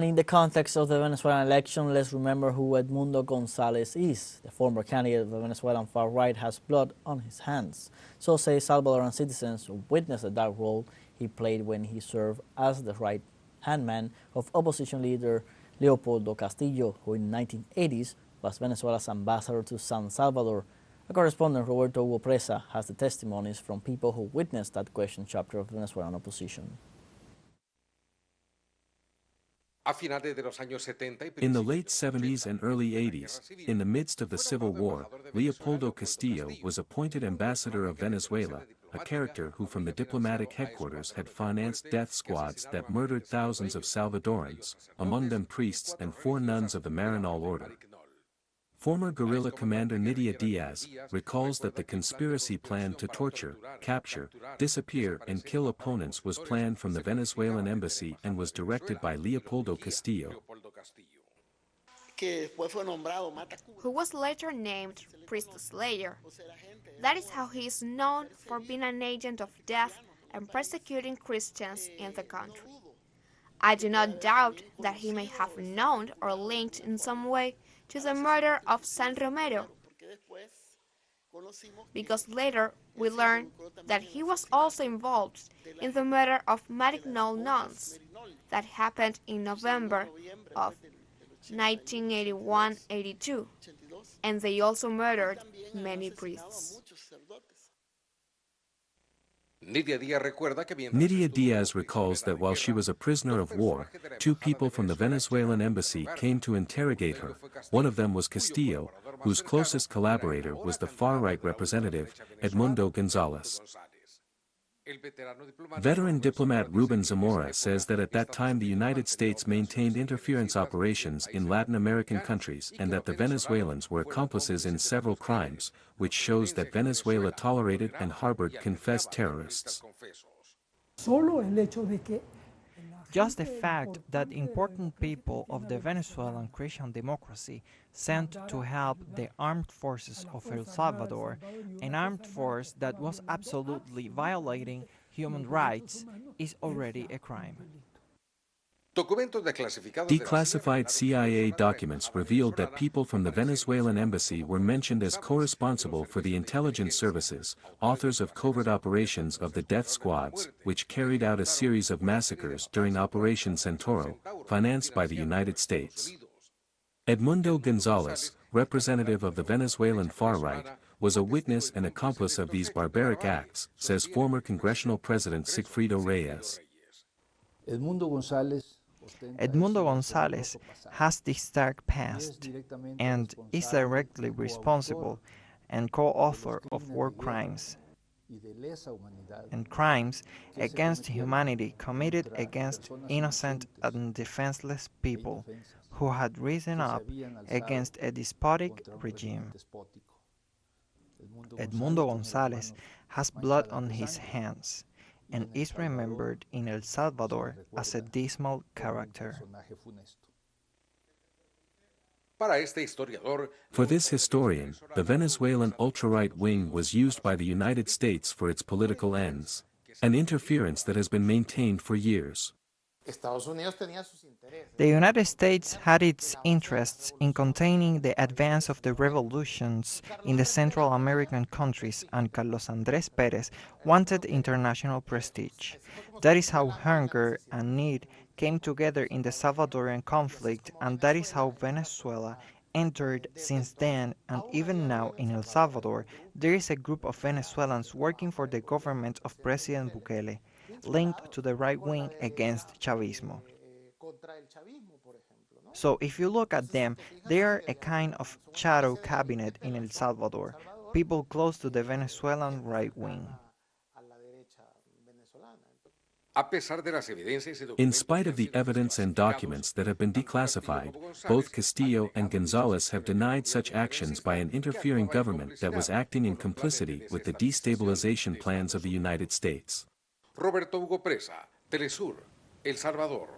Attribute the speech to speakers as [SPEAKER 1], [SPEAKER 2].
[SPEAKER 1] In the context of the Venezuelan election, let's remember who Edmundo Gonzalez is. The former candidate of the Venezuelan far right has blood on his hands. So say Salvadoran citizens who witnessed the dark role he played when he served as the right-hand man of opposition leader Leopoldo Castillo, who in the 1980s was Venezuela's ambassador to San Salvador. Our correspondent Roberto Hugo Presa has the testimonies from people who witnessed that questioned chapter of the Venezuelan opposition.
[SPEAKER 2] In the late 70s and early 80s, in the midst of the Civil War, Leopoldo Castillo was appointed ambassador of Venezuela, a character who from the diplomatic headquarters had financed death squads that murdered thousands of Salvadorans, among them priests and 4 nuns of the Marinol order. Former guerrilla commander Nidia Diaz recalls that the conspiracy plan to torture, capture, disappear and kill opponents was planned from the Venezuelan embassy and was directed by Leopoldo Castillo,
[SPEAKER 3] who was later named Priest Slayer. That is how he is known for being an agent of death and persecuting Christians in the country. I do not doubt that he may have known or linked in some way to the murder of San Romero, because later we learned that he was also involved in the murder of Marignol nuns that happened in November of 1981-82, and they also murdered many priests.
[SPEAKER 2] Nidia Diaz recalls that while she was a prisoner of war, 2 people from the Venezuelan embassy came to interrogate her. One of them was Castillo, whose closest collaborator was the far-right representative, Edmundo Gonzalez. Veteran diplomat Ruben Zamora says that at that time the United States maintained interference operations in Latin American countries and that the Venezuelans were accomplices in several crimes, which shows that Venezuela tolerated and harbored confessed terrorists.
[SPEAKER 4] Just the fact that important people of the Venezuelan Christian democracy sent to help the armed forces of El Salvador, an armed force that was absolutely violating human rights, is already a crime.
[SPEAKER 2] Declassified CIA documents revealed that people from the Venezuelan embassy were mentioned as co-responsible for the intelligence services, authors of covert operations of the death squads, which carried out a series of massacres during Operation Centauro, financed by the United States. Edmundo Gonzalez, representative of the Venezuelan far-right, was a witness and accomplice of these barbaric acts, says former Congressional President Sigfrido Reyes.
[SPEAKER 4] Edmundo Gonzalez has this dark past and is directly responsible and co-author of war crimes and crimes against humanity committed against innocent and defenseless people who had risen up against a despotic regime. Edmundo Gonzalez has blood on his hands and is remembered in El Salvador as a dismal character.
[SPEAKER 2] For this historian, the Venezuelan ultra-right wing was used by the United States for its political ends, an interference that has been maintained for years.
[SPEAKER 4] The United States had its interests in containing the advance of the revolutions in the Central American countries, and Carlos Andrés Pérez wanted international prestige. That is how hunger and need came together in the Salvadorian conflict, and that is how Venezuela entered since then. And even now in El Salvador, there is a group of Venezuelans working for the government of President Bukele, linked to the right wing against Chavismo. So if you look at them, they are a kind of shadow cabinet in El Salvador, people close to the Venezuelan right wing.
[SPEAKER 2] In spite of the evidence and documents that have been declassified, both Castillo and Gonzalez have denied such actions by an interfering government that was acting in complicity with the destabilization plans of the United States.
[SPEAKER 5] Roberto Hugo Presa, teleSUR, El Salvador.